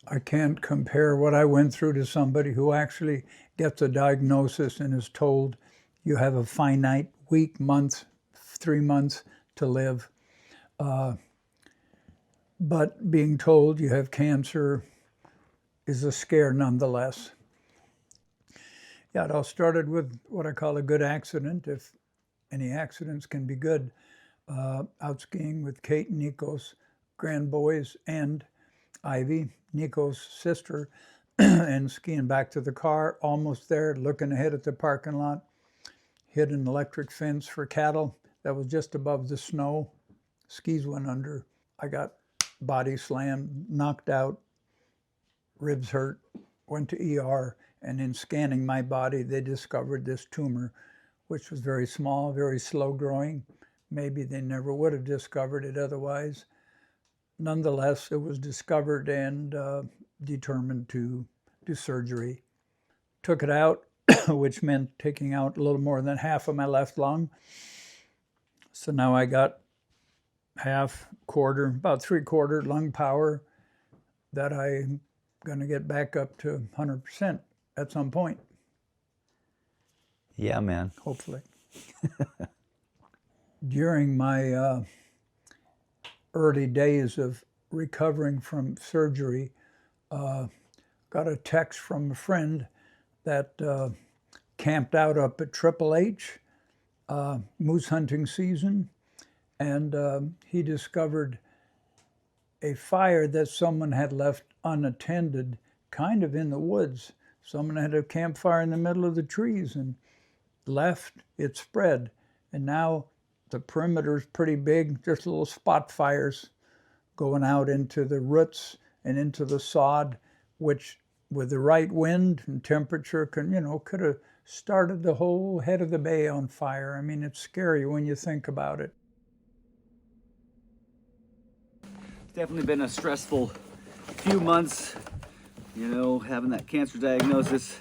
I can't compare what I went through to somebody who actually gets a diagnosis and is told you have a finite week, month, 3 months to live. But being told you have cancer is a scare nonetheless. Yeah, it all started with what I call a good accident, if any accidents can be good. Out skiing with Kate and Nico's grandboys and Ivy, Nico's sister, and skiing back to the car, almost there, looking ahead at the parking lot, hit an electric fence for cattle that was just above the snow. Skis went under. I got body slammed, knocked out, ribs hurt, went to ER, and in scanning my body, they discovered this tumor, which was very small, very slow growing. Maybe they never would have discovered it otherwise. Nonetheless, it was discovered and determined to do surgery. Took it out, which meant taking out a little more than half of my left lung. So now I got half, quarter, about 3/4 lung power that I'm going to get back up to 100% at some point. Yeah, man. Hopefully. During my early days of recovering from surgery, got a text from a friend that camped out up at Triple H, moose hunting season, and he discovered a fire that someone had left unattended, kind of in the woods. Someone had a campfire in the middle of the trees and left, it spread. And now the perimeter's pretty big, just little spot fires going out into the roots and into the sod, which with the right wind and temperature could have started the whole head of the bay on fire. I mean, it's scary when you think about it. It's definitely been a stressful few months, having that cancer diagnosis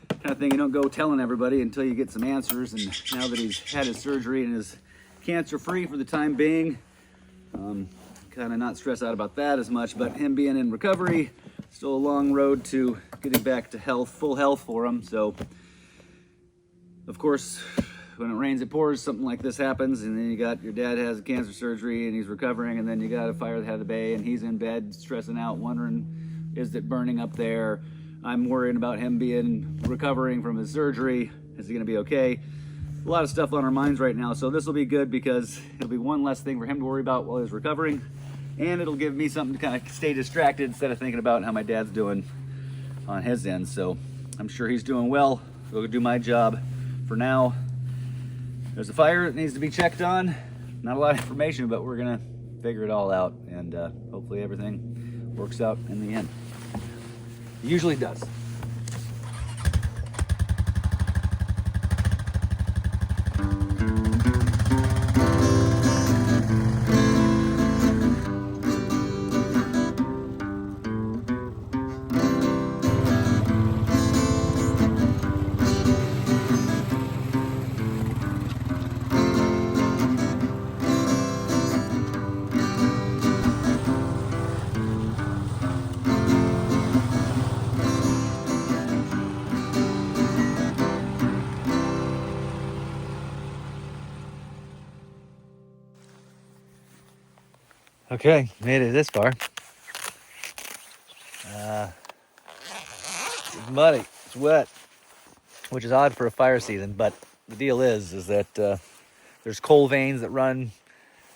kind of thing. You don't go telling everybody until you get some answers. And now that he's had his surgery and is cancer-free for the time being, kind of not stressed out about that as much, but him being in recovery, still a long road to getting back to health, full health for him. So, of course, when it rains, it pours, something like this happens, and then you got your dad has cancer surgery and he's recovering, and then you got a fire that had the bay and he's in bed stressing out, wondering, is it burning up there? I'm worrying about him recovering from his surgery. Is he gonna be okay? A lot of stuff on our minds right now, so this will be good because it'll be one less thing for him to worry about while he's recovering, and it'll give me something to kind of stay distracted instead of thinking about how my dad's doing on his end. So I'm sure he's doing well. I'll do my job for now. There's a fire that needs to be checked on. Not a lot of information, but we're gonna figure it all out, and hopefully everything works out in the end. It usually does. Okay, made it this far. It's muddy, it's wet, which is odd for a fire season, but the deal is that there's coal veins that run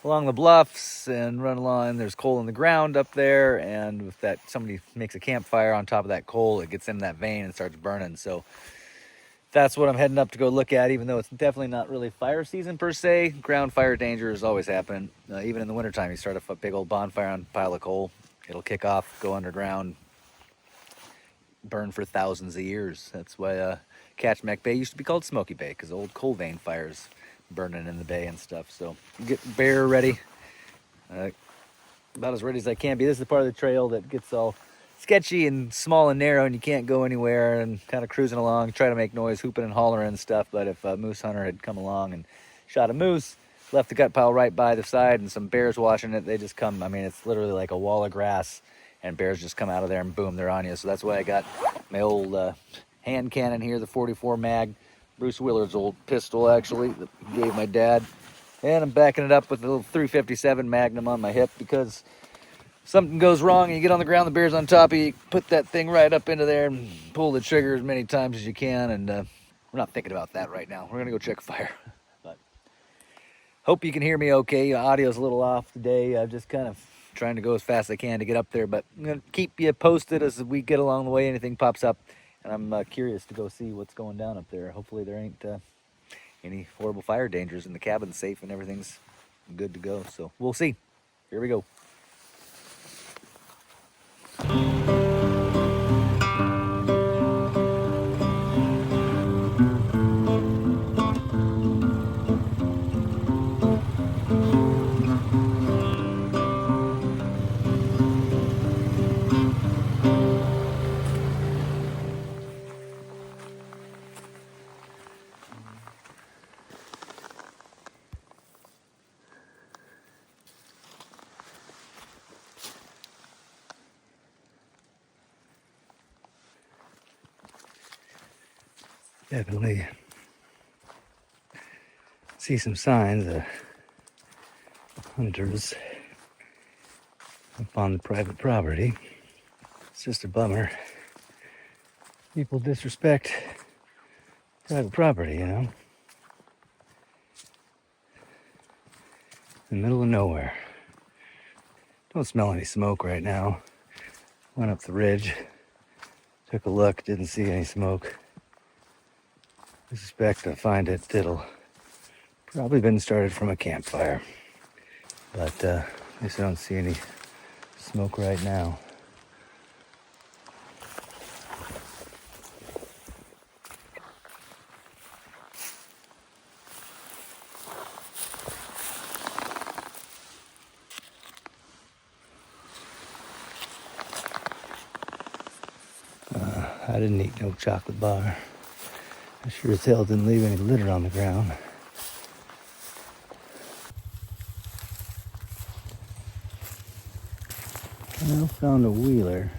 along the bluffs and run along, there's coal in the ground up there, and if somebody makes a campfire on top of that coal, it gets in that vein and starts burning. So that's what I'm heading up to go look at, even though it's definitely not really fire season per se. Ground fire danger is always happening. Even in the wintertime, you start a big old bonfire on a pile of coal, it'll kick off, go underground, burn for thousands of years. That's why Catchmack Bay used to be called Smoky Bay, because old coal vein fires burning in the bay and stuff. So get bear ready, about as ready as I can be. This is the part of the trail that gets all sketchy and small and narrow, and you can't go anywhere, and kind of cruising along, try to make noise, hooping and hollering and stuff. But if a moose hunter had come along and shot a moose, left the gut pile right by the side, and some bears watching it, they just come. I mean, it's literally like a wall of grass, and bears just come out of there and boom, they're on you. So that's why I got my old hand cannon here, the 44 mag, Bruce Willard's old pistol actually, that he gave my dad. And I'm backing it up with a little 357 Magnum on my hip, because if something goes wrong and you get on the ground, the bear's on top of you, put that thing right up into there and pull the trigger as many times as you can. And we're not thinking about that right now. We're gonna go check fire. But hope you can hear me okay. Audio's a little off today. I'm just kind of trying to go as fast as I can to get up there, but I'm gonna keep you posted as we get along the way. Anything pops up, and I'm curious to go see what's going down up there. Hopefully there ain't any horrible fire dangers, and the cabin's safe and everything's good to go. So we'll see. Here we go. Definitely see some signs of hunters up on the private property. It's just a bummer. People disrespect private property, you know. In the middle of nowhere. Don't smell any smoke right now. Went up the ridge, took a look, didn't see any smoke. I suspect to find it'll probably been started from a campfire, but at least I don't see any smoke right now. I didn't eat no chocolate bar. I sure as hell didn't leave any litter on the ground. Well, found a wheeler.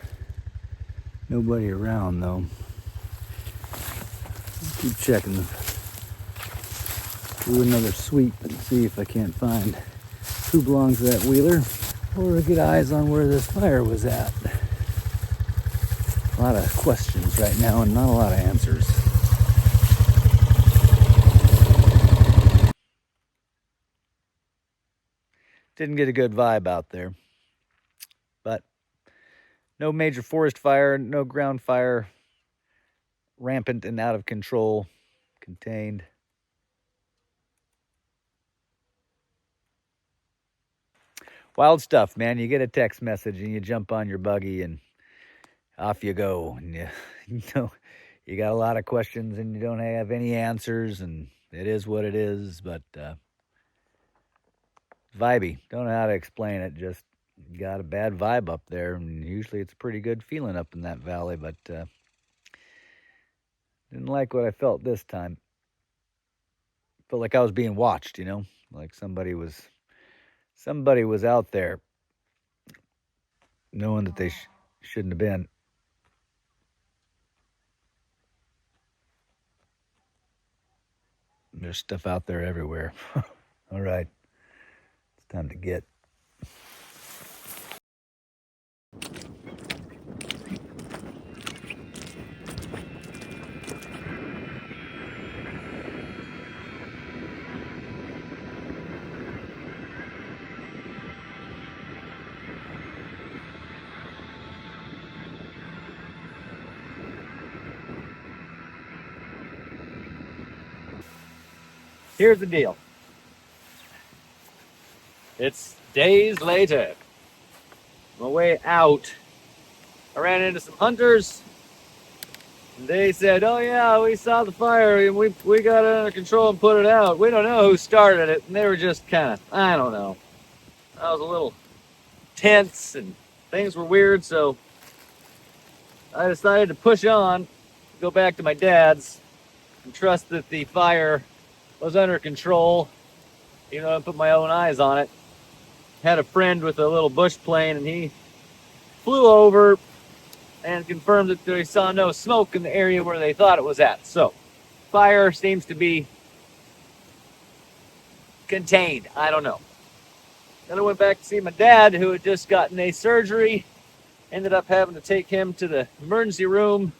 Nobody around though. I'll keep checking. Do another sweep and see if I can't find who belongs to that wheeler, or get eyes on where this fire was at. A lot of questions right now and not a lot of answers. Didn't get a good vibe out there. But no major forest fire, no ground fire, rampant and out of control, contained. Wild stuff, man. You get a text message and you jump on your buggy and off you go. And you know, you got a lot of questions and you don't have any answers, and it is what it is. But vibey. Don't know how to explain it. Just got a bad vibe up there, and usually it's a pretty good feeling up in that valley, but didn't like what I felt this time. Felt like I was being watched, you know, like somebody was out there knowing that they shouldn't have been. There's stuff out there everywhere. All right, it's time to get. Here's the deal. It's days later. On my way out, I ran into some hunters. And they said, oh yeah, we saw the fire and we got it under control and put it out. We don't know who started it. And they were just kind of, I don't know. I was a little tense and things were weird, so I decided to push on, go back to my dad's, and trust that the fire was under control, I put my own eyes on it. Had a friend with a little bush plane, and he flew over and confirmed that they saw no smoke in the area where they thought it was at. So fire seems to be contained. I don't know. Then I went back to see my dad, who had just gotten a surgery. Ended up having to take him to the emergency room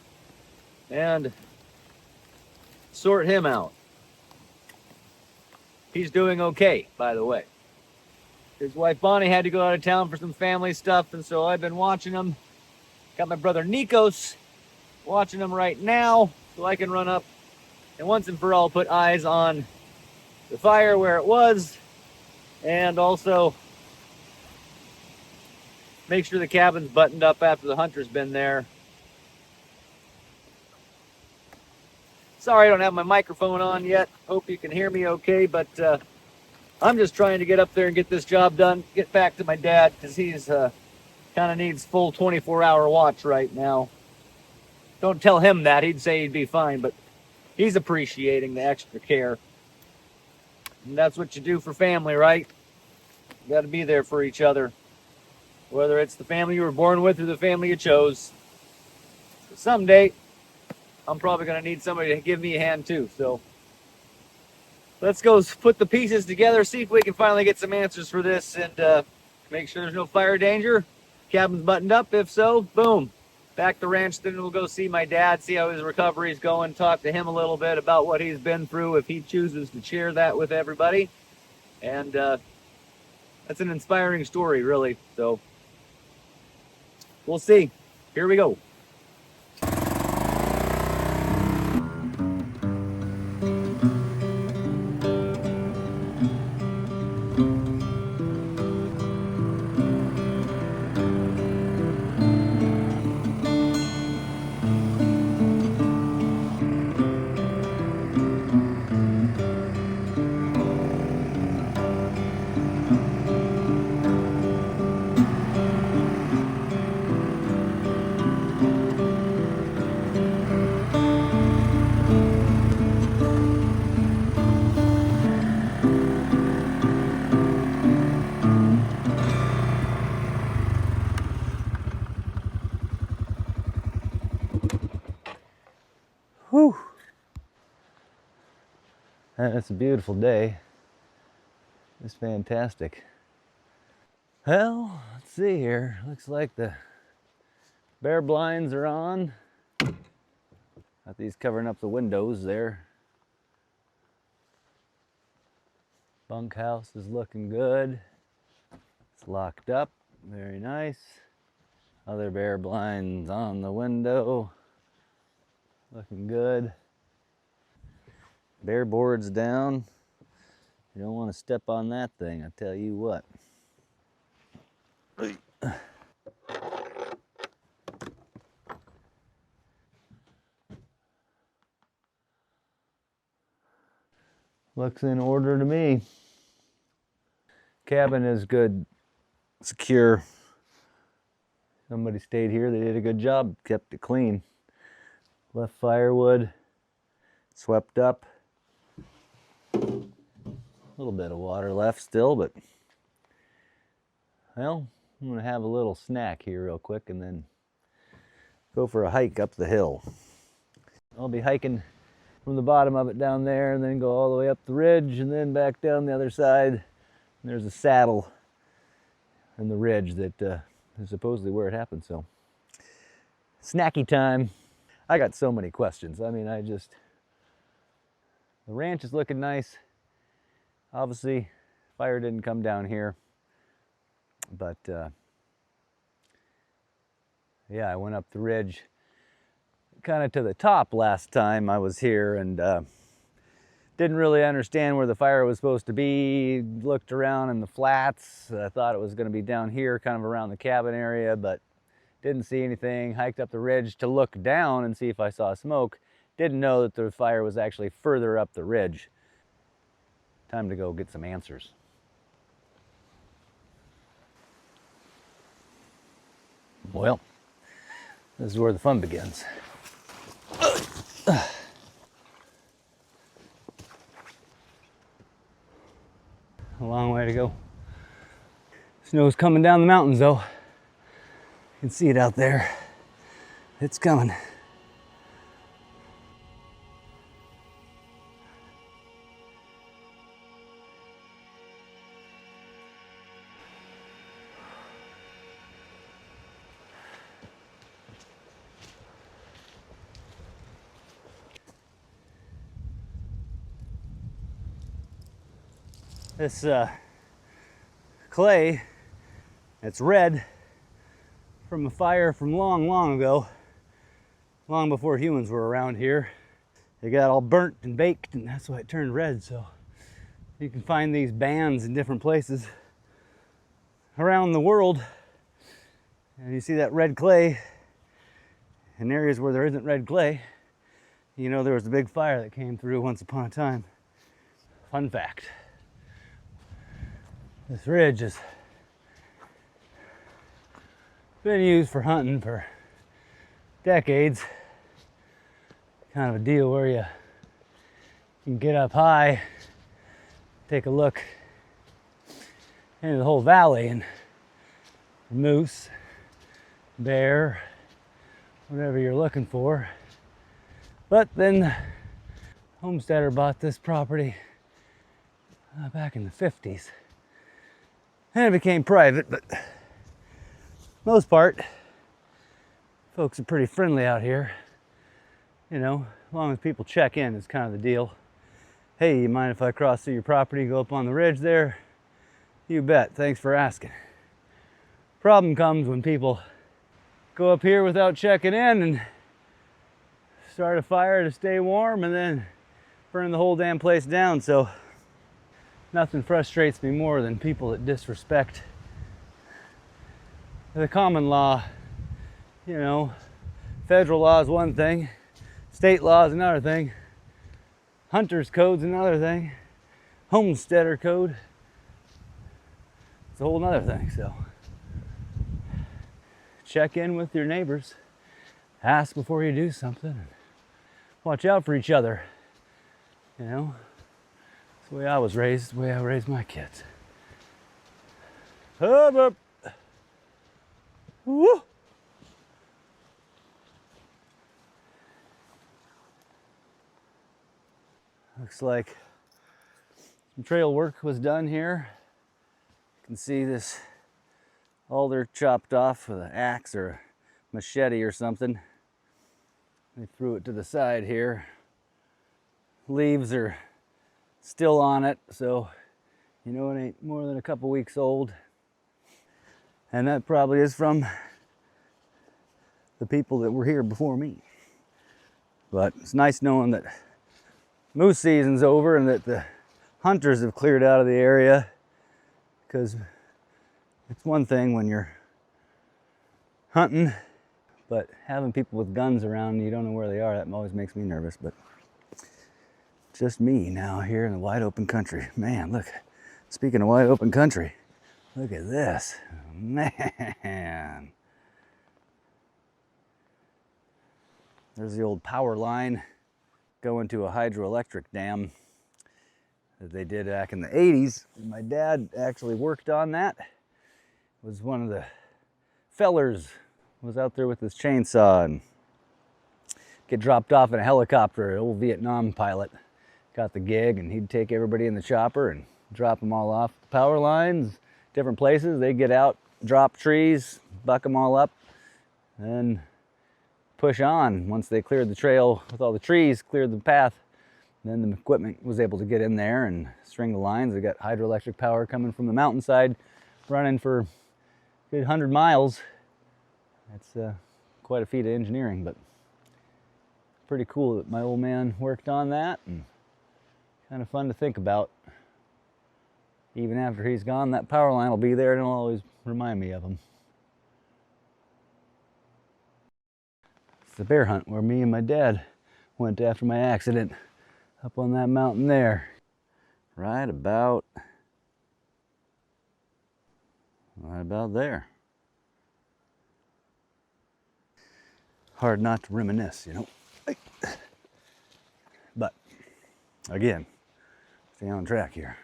and sort him out. He's doing okay, by the way. His wife Bonnie had to go out of town for some family stuff, and so I've been watching him. Got my brother Nikos watching him right now, so I can run up and once and for all put eyes on the fire where it was, and also make sure the cabin's buttoned up after the hunter's been there. Sorry I don't have my microphone on yet. Hope you can hear me okay, but I'm just trying to get up there and get this job done, get back to my dad, because he's kind of needs full 24-hour watch right now. Don't tell him that. He'd say he'd be fine, but he's appreciating the extra care. And that's what you do for family, right? You got to be there for each other, whether it's the family you were born with or the family you chose. Someday, I'm probably going to need somebody to give me a hand too. So let's go put the pieces together, see if we can finally get some answers for this, and make sure there's no fire danger. Cabin's buttoned up. If so, boom. Back to ranch, then we'll go see my dad, see how his recovery's going, talk to him a little bit about what he's been through if he chooses to share that with everybody. And that's an inspiring story, really. So we'll see. Here we go. Whew. It's a beautiful day. It's fantastic. Well, let's see here. Looks like the bear blinds are on. Got these covering up the windows there. Bunkhouse is looking good. It's locked up. Very nice. Other bear blinds on the window. Looking good. Bear boards down. You don't want to step on that thing, I tell you what. Looks in order to me. Cabin is good, secure. Somebody stayed here, they did a good job, kept it clean. Left firewood, swept up. A little bit of water left still, but well, I'm gonna have a little snack here real quick and then go for a hike up the hill. I'll be hiking from the bottom of it down there and then go all the way up the ridge and then back down the other side. And there's a saddle in the ridge that is supposedly where it happened. So snacky time. I got so many questions. I mean, the ranch is looking nice. Obviously, fire didn't come down here, but yeah, I went up the ridge kind of to the top last time I was here and didn't really understand where the fire was supposed to be. Looked around in the flats. I thought it was going to be down here, kind of around the cabin area, but didn't see anything. Hiked up the ridge to look down and see if I saw smoke. Didn't know that the fire was actually further up the ridge. Time to go get some answers. Well, this is where the fun begins. A long way to go. Snow's coming down the mountains though. You can see it out there. It's coming. This clay, it's red from a fire from long, long ago, long before humans were around here. It got all burnt and baked, and that's why it turned red. So you can find these bands in different places around the world, and you see that red clay in areas where there isn't red clay. You know there was a big fire that came through once upon a time. Fun fact. This ridge has been used for hunting for decades. Kind of a deal where you can get up high, take a look into the whole valley, and moose, bear, whatever you're looking for. But then the homesteader bought this property back in the 50s. And it became private, but most part, folks are pretty friendly out here. You know, as long as people check in is kind of the deal. Hey, you mind if I cross through your property, go up on the ridge there? You bet, thanks for asking. Problem comes when people go up here without checking in and start a fire to stay warm and then burn the whole damn place down. So nothing frustrates me more than people that disrespect the common law. You know, federal law is one thing, state law is another thing, hunter's code's another thing, homesteader code, it's a whole nother thing. So check in with your neighbors, ask before you do something, and watch out for each other. You know, the way I was raised, the way I raised my kids. Up. Woo. Looks like some trail work was done here. You can see this alder chopped off with an axe or a machete or something. They threw it to the side here. Leaves are still on it, so you know it ain't more than a couple weeks old. And that probably is from the people that were here before me. But it's nice knowing that moose season's over and that the hunters have cleared out of the area, because it's one thing when you're hunting, but having people with guns around, you don't know where they are, that always makes me nervous. But just me now here in the wide open country. Man, look, speaking of wide open country, look at this, man. There's the old power line going to a hydroelectric dam that they did back in the 80s. My dad actually worked on that. Was one of the fellers, was out there with his chainsaw and get dropped off in a helicopter, an old Vietnam pilot. Got the gig, and he'd take everybody in the chopper and drop them all off the power lines, different places. They'd get out, drop trees, buck them all up, and push on. Once they cleared the trail with all the trees, cleared the path, then the equipment was able to get in there and string the lines. They got hydroelectric power coming from the mountainside, running for a good 100 miles. That's quite a feat of engineering, but pretty cool that my old man worked on that, and kind of fun to think about. Even after he's gone, that power line will be there and it'll always remind me of him. It's the bear hunt where me and my dad went after my accident, up on that mountain there. Right about there. Hard not to reminisce, you know. But again, stay on track here.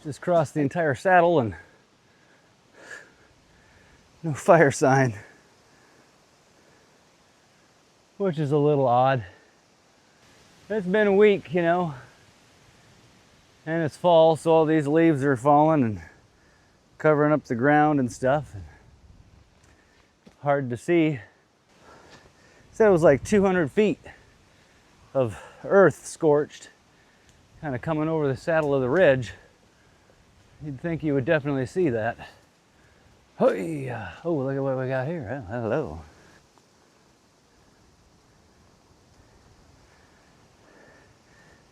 Just crossed the entire saddle and No fire sign, which is a little odd. It's been a week, you know, and it's fall, so all these leaves are falling and covering up the ground and stuff. Hard to see. Said it was like 200 feet of earth scorched, kind of coming over the saddle of the ridge. You'd think you would definitely see that. Oh, look at what we got here. Oh, hello.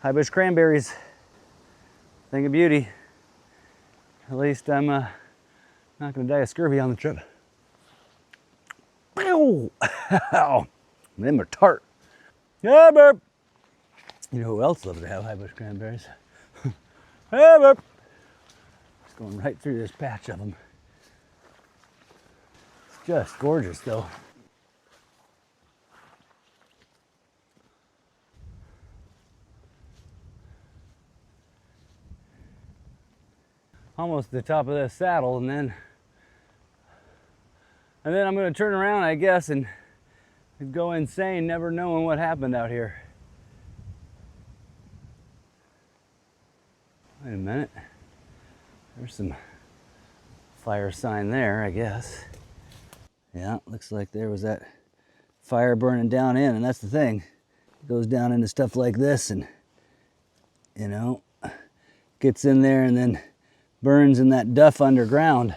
High bush cranberries. Thing of beauty. At least I'm not going to die of scurvy on the trip. Ow! Them are tart. Yeah, burp. You know who else loves to have high bush cranberries? Hey, burp. Just going right through this patch of them. It's just gorgeous, though. Almost the top of this saddle, and then I'm going to turn around, I guess, and go insane, never knowing what happened out here. Wait a minute. There's some fire sign there, I guess. Yeah, looks like there was that fire burning down in, and that's the thing. It goes down into stuff like this and, you know, gets in there and then burns in that duff underground.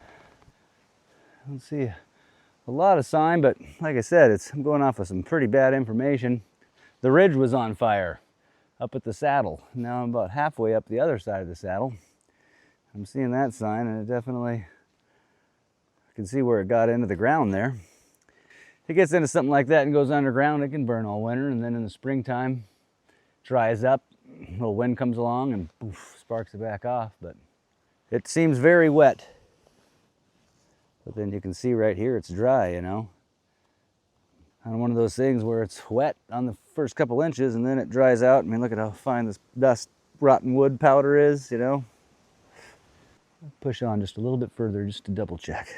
I don't see a lot of sign, but like I said, I'm going off of some pretty bad information. The ridge was on fire up at the saddle. Now I'm about halfway up the other side of the saddle. I'm seeing that sign, and it definitely, I can see where it got into the ground there. If it gets into something like that and goes underground, it can burn all winter, and then in the springtime, dries up, a little wind comes along and poof, sparks it back off. But it seems very wet. But then you can see right here it's dry, you know. On one of those things where it's wet on the first couple inches and then it dries out. I mean, look at how fine this dust, rotten wood powder is, you know. Push on just a little bit further just to double check.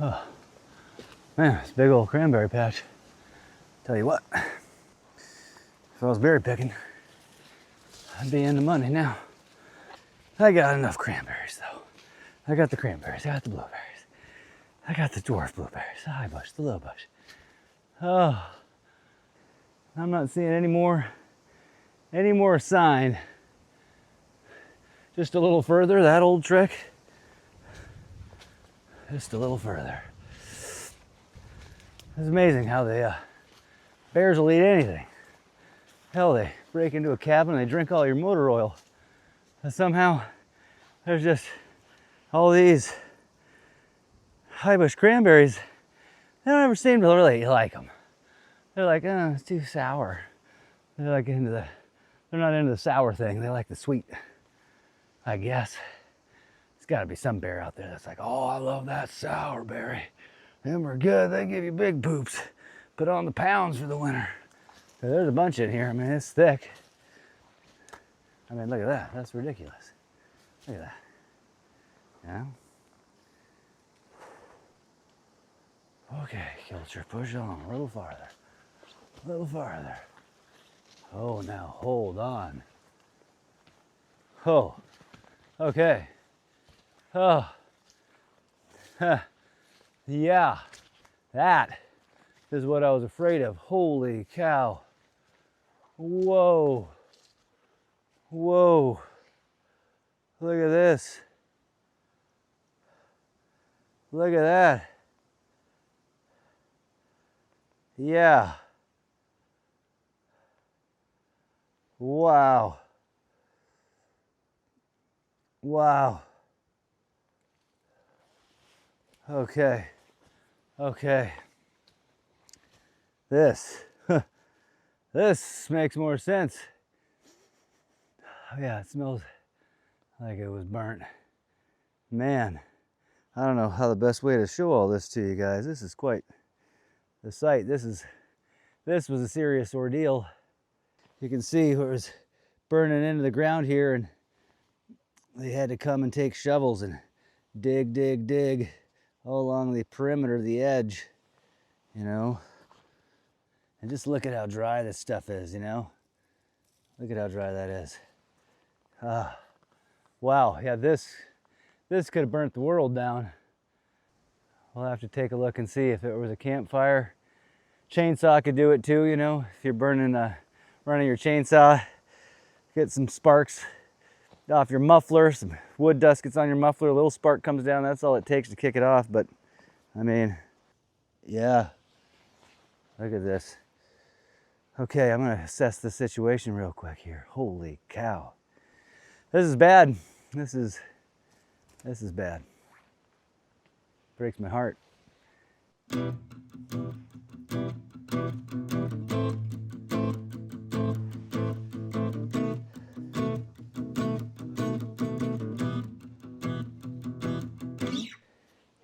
Oh, man, it's a big old cranberry patch. Tell you what, if I was berry picking, I'd be into money now. I got enough cranberries though. I got the cranberries, I got the blueberries. I got the dwarf blueberries, the high bush, the low bush. Oh, I'm not seeing any more sign. Just a little further, that old trick. Just a little further. It's amazing how the bears will eat anything. Hell, they break into a cabin and they drink all your motor oil. And somehow, there's just all these high bush cranberries. They don't ever seem to really like them. They're like, oh, it's too sour. They're like they're not into the sour thing. They like the sweet, I guess. There's got to be some bear out there that's like, oh, I love that sour berry. Them are good. They give you big poops. Put on the pounds for the winter. So there's a bunch in here. I mean, it's thick. I mean, look at that. That's ridiculous. Look at that. Yeah. Okay, Kilcher, push on a little farther. A little farther. Oh, now hold on. Oh, okay. Oh, yeah, that is what I was afraid of. Holy cow. Whoa. Whoa. Look at this. Look at that. Yeah. Wow. Wow. Okay. Okay. This makes more sense. Oh yeah, it smells like it was burnt. Man, I don't know how the best way to show all this to you guys. This is quite the sight. This was a serious ordeal. You can see where it was burning into the ground here, and they had to come and take shovels and dig, dig, dig all along the perimeter of the edge, you know. And just look at how dry this stuff is, you know. Look at how dry that is. Wow, yeah, this could have burnt the world down. We'll have to take a look and see if it was a campfire. Chainsaw could do it too, you know. If you're running your chainsaw, get some sparks off your muffler, some wood dust gets on your muffler, a little spark comes down, that's all it takes to kick it off. But I mean, yeah, look at this. Okay, I'm gonna assess the situation real quick here. Holy cow. This is bad. This is bad. Breaks my heart.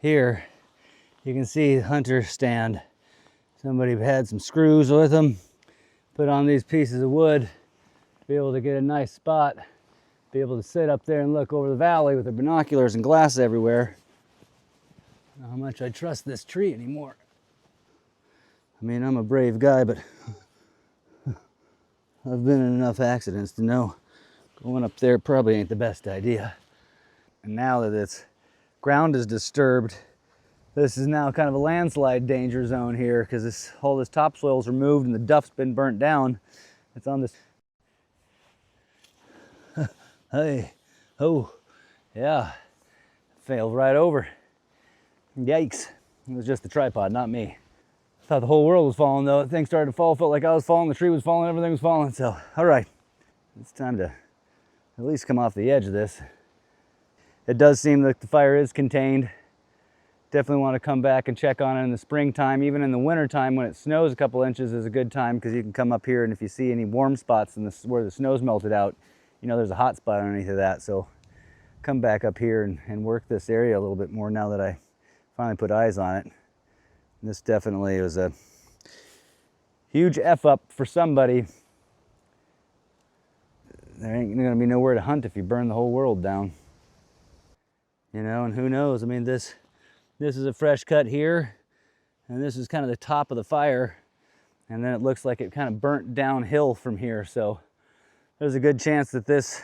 Here, you can see the hunter stand. Somebody had some screws with them, put on these pieces of wood, be able to get a nice spot, be able to sit up there and look over the valley with the binoculars and glass everywhere. I don't know how much I trust this tree anymore. I mean, I'm a brave guy, but I've been in enough accidents to know going up there probably ain't the best idea. And now that its ground is disturbed, this is now kind of a landslide danger zone here because all this topsoil is removed and the duff's been burnt down. It's on this. Hey, oh, yeah, failed right over. Yikes, it was just the tripod, not me. I thought the whole world was falling though. The thing started to fall, felt like I was falling, the tree was falling, everything was falling. So, all right, it's time to at least come off the edge of this. It does seem like the fire is contained. Definitely want to come back and check on it in the springtime. Even in the wintertime when it snows a couple inches is a good time because you can come up here and if you see any warm spots in this, where the snow's melted out, you know there's a hot spot underneath of that. So come back up here and work this area a little bit more now that I finally put eyes on it. And this definitely was a huge F up for somebody. There ain't gonna be nowhere to hunt if you burn the whole world down. You know, and who knows? I mean, this is a fresh cut here, and this is kind of the top of the fire, and then it looks like it kind of burnt downhill from here. So there's a good chance that this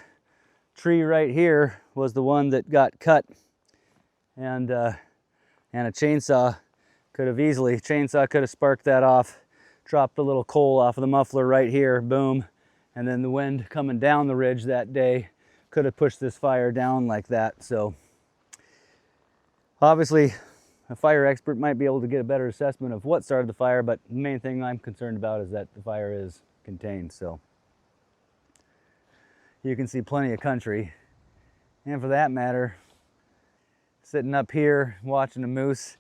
tree right here was the one that got cut, and a chainsaw could have sparked that off, dropped a little coal off of the muffler right here, boom, and then the wind coming down the ridge that day could have pushed this fire down like that. So obviously, a fire expert might be able to get a better assessment of what started the fire, but the main thing I'm concerned about is that the fire is contained. So you can see plenty of country. And for that matter, sitting up here watching a moose,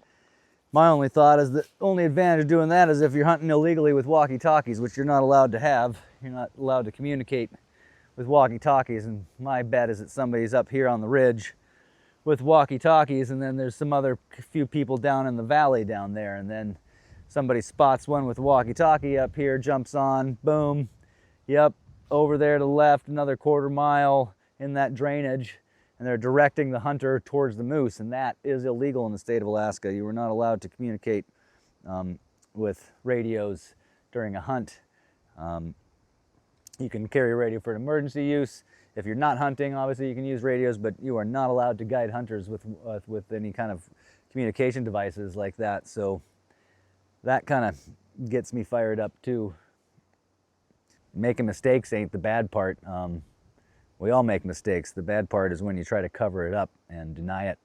my only thought is the only advantage of doing that is if you're hunting illegally with walkie-talkies, which you're not allowed to have. You're not allowed to communicate with walkie-talkies, and my bet is that somebody's up here on the ridge with walkie-talkies, and then there's some other few people down in the valley down there, and then somebody spots one with a walkie-talkie up here, jumps on, boom, yep, over there to the left, another quarter mile in that drainage, and they're directing the hunter towards the moose, and that is illegal in the state of Alaska. You are not allowed to communicate with radios during a hunt. You can carry a radio for emergency use. If you're not hunting, obviously you can use radios, but you are not allowed to guide hunters with any kind of communication devices like that. So that kind of gets me fired up too. Making mistakes ain't the bad part. We all make mistakes. The bad part is when you try to cover it up and deny it.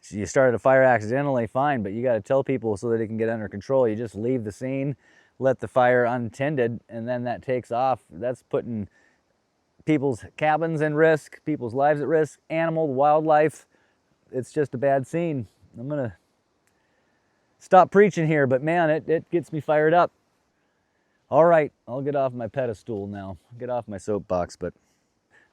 You started a fire accidentally, fine, but you got to tell people so that it can get under control. You just leave the scene, let the fire untended, and then that takes off. That's putting people's cabins in risk, people's lives at risk, animal, wildlife. It's just a bad scene. I'm gonna stop preaching here, but man, it gets me fired up. All right, I'll get off my pedestal now. I'll get off my soapbox, but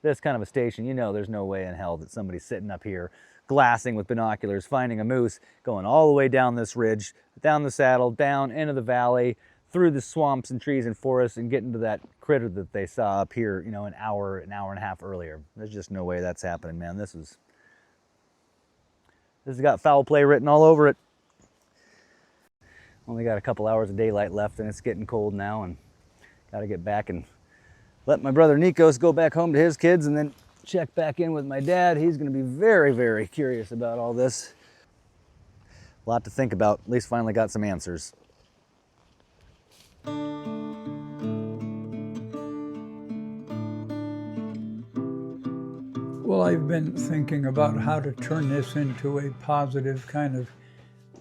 this kind of a station, you know there's no way in hell that somebody's sitting up here glassing with binoculars, finding a moose, going all the way down this ridge, down the saddle, down into the valley, through the swamps and trees and forests, and getting to that critter that they saw up here, you know, an hour and a half earlier. There's just no way that's happening, man. This is This has got foul play written all over it. Only got a couple hours of daylight left and it's getting cold now, and got to get back and let my brother Nikos go back home to his kids and then check back in with my dad. He's going to be very, very curious about all this. A lot to think about. At least finally got some answers. Well, I've been thinking about how to turn this into a positive kind of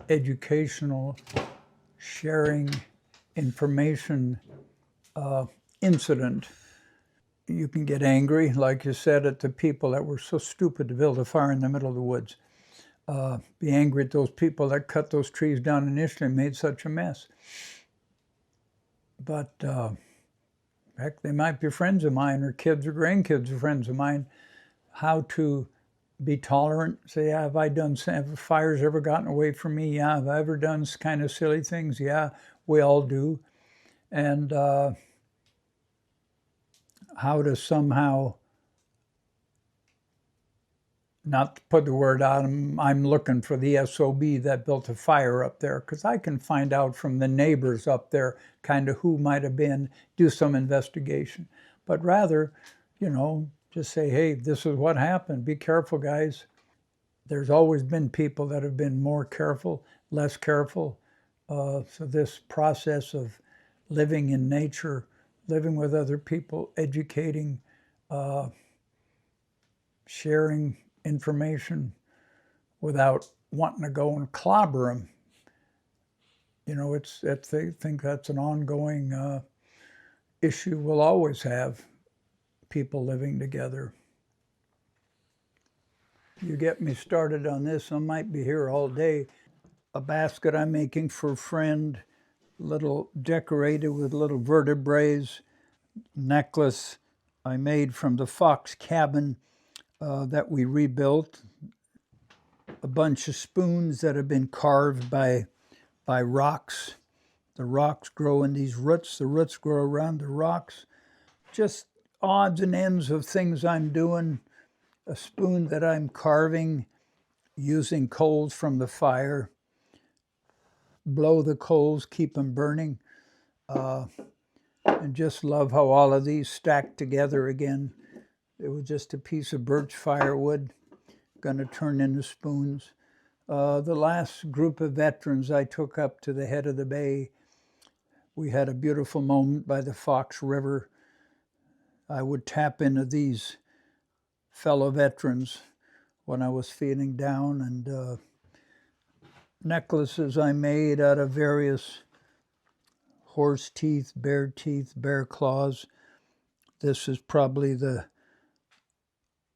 educational, sharing information incident. You can get angry, like you said, at the people that were so stupid to build a fire in the middle of the woods. Be angry at those people that cut those trees down initially and made such a mess. But heck, they might be friends of mine, or kids or grandkids are friends of mine. How to be tolerant. Say, yeah, have fires ever gotten away from me? Yeah. Have I ever done kind of silly things? Yeah, we all do. And how to somehow not put the word out, I'm looking for the SOB that built a fire up there, because I can find out from the neighbors up there kind of who might have been, do some investigation. But rather, just say, hey, this is what happened. Be careful, guys. There's always been people that have been more careful, less careful. So this process of living in nature, living with other people, educating, sharing information without wanting to go and clobber them. I think that's an ongoing issue we'll always have, people living together. You get me started on this, I might be here all day. A basket I'm making for a friend, little decorated with little vertebrae, necklace I made from the Fox cabin that we rebuilt. A bunch of spoons that have been carved by rocks. The rocks grow in these roots. The roots grow around the rocks. Just odds and ends of things I'm doing. A spoon that I'm carving using coals from the fire. Blow the coals, keep them burning. And just love how all of these stacked together again. It was just a piece of birch firewood, going to turn into spoons. The last group of veterans I took up to the head of the bay, we had a beautiful moment by the Fox River. I would tap into these fellow veterans when I was feeling down, and necklaces I made out of various horse teeth, bear claws. This is probably the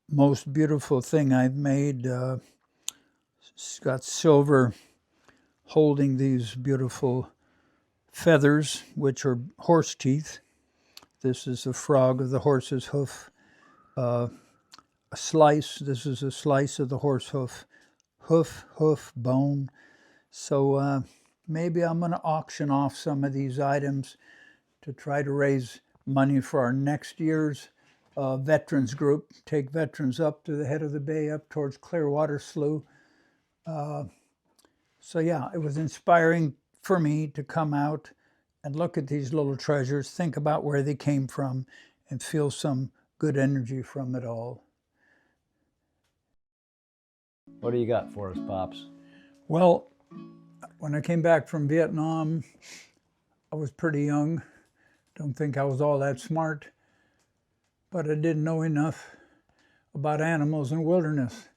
most beautiful thing I've made. It's got silver holding these beautiful feathers, which are horse teeth. This is the frog of the horse's hoof. A slice, this is a slice of the horse hoof, bone. So maybe I'm going to auction off some of these items to try to raise money for our next year's veterans group. Take veterans up to the head of the bay, up towards Clearwater Slough. So yeah, it was inspiring for me to come out and look at these little treasures, think about where they came from, and feel some good energy from it all. What do you got for us, Pops? Well, when I came back from Vietnam, I was pretty young. Don't think I was all that smart, but I didn't know enough about animals and wilderness.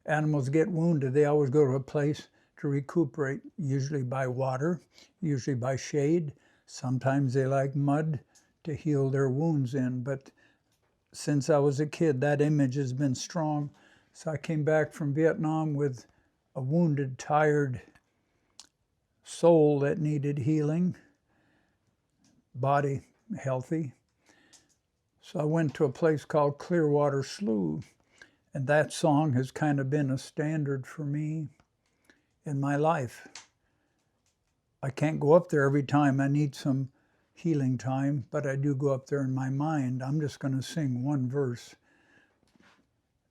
Animals get wounded. They always go to a place to recuperate, usually by water, usually by shade. Sometimes they like mud to heal their wounds in, but since I was a kid, that image has been strong. So I came back from Vietnam with a wounded, tired soul that needed healing, body healthy. So I went to a place called Clearwater Slough, and that song has kind of been a standard for me in my life. I can't go up there every time. I need some healing time, but I do go up there in my mind. I'm just going to sing one verse,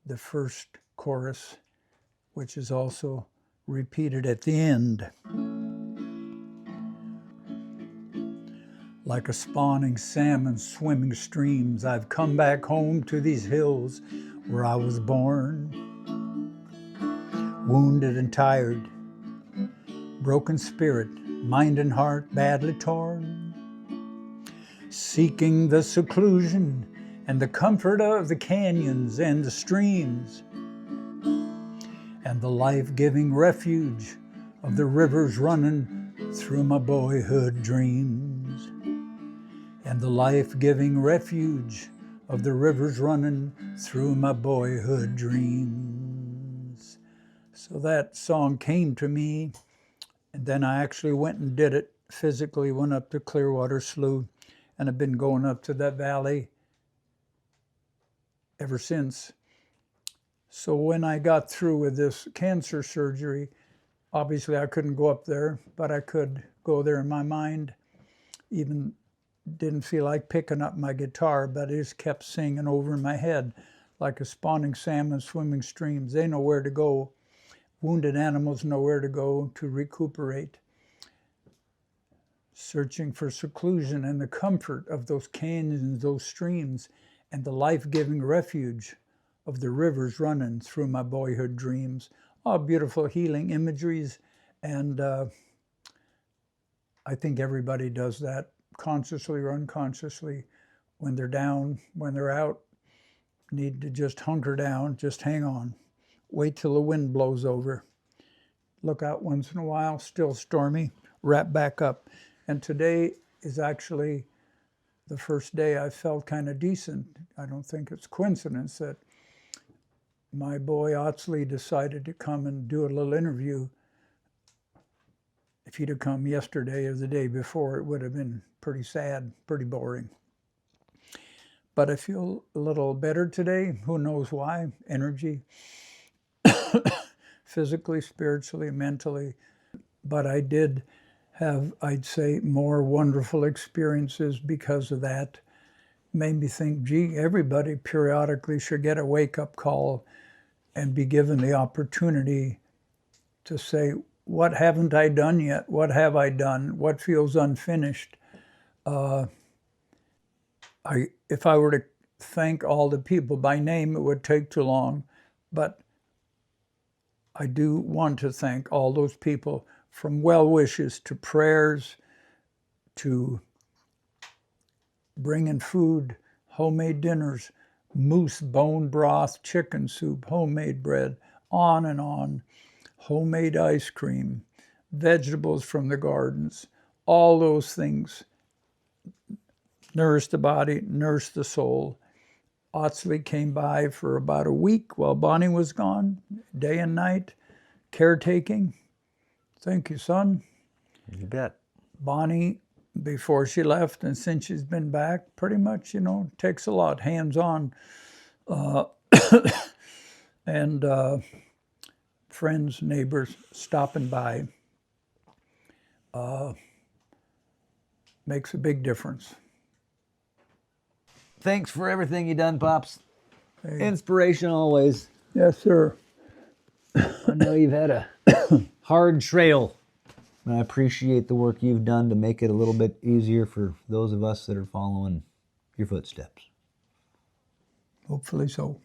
the first chorus, which is also repeated at the end. Like a spawning salmon swimming streams, I've come back home to these hills where I was born. Wounded and tired, broken spirit, mind and heart badly torn. Seeking the seclusion and the comfort of the canyons and the streams, and the life-giving refuge of the rivers running through my boyhood dreams. And the life-giving refuge of the rivers running through my boyhood dreams. So that song came to me, and then I actually went and did it physically, went up to Clearwater Slough, and I've been going up to that valley ever since. So when I got through with this cancer surgery, obviously I couldn't go up there, but I could go there in my mind. Even didn't feel like picking up my guitar, but I just kept singing over in my head, like a spawning salmon swimming streams. They know where to go. Wounded animals know where to go to recuperate. Searching for seclusion and the comfort of those canyons, those streams, and the life-giving refuge of the rivers running through my boyhood dreams. All beautiful healing imageries, and I think everybody does that, consciously or unconsciously. When they're down, when they're out, need to just hunker down, just hang on. Wait till the wind blows over. Look out once in a while, still stormy, wrap back up. And today is actually the first day I felt kind of decent. I don't think it's coincidence that my boy Otsley decided to come and do a little interview. If he'd have come yesterday or the day before, it would have been pretty sad, pretty boring. But I feel a little better today. Who knows why? Energy. Physically, spiritually, mentally. But I did have, I'd say, more wonderful experiences because of that. Made me think, gee, everybody periodically should get a wake-up call and be given the opportunity to say, what haven't I done yet? What have I done? What feels unfinished? If I were to thank all the people by name, it would take too long. But I do want to thank all those people, from well wishes to prayers to bringing food, homemade dinners, moose bone broth, chicken soup, homemade bread, on and on, homemade ice cream, vegetables from the gardens, all those things nourish the body, nourish the soul. Otsley came by for about a week while Bonnie was gone, day and night, caretaking. Thank you, son. You bet. Bonnie, before she left and since she's been back, pretty much, takes a lot, hands-on. And friends, neighbors stopping by makes a big difference. Thanks for everything you done, Pops. Hey. Inspiration always. Yes, sir. I know you've had a hard trail, and I appreciate the work you've done to make it a little bit easier for those of us that are following your footsteps. Hopefully so.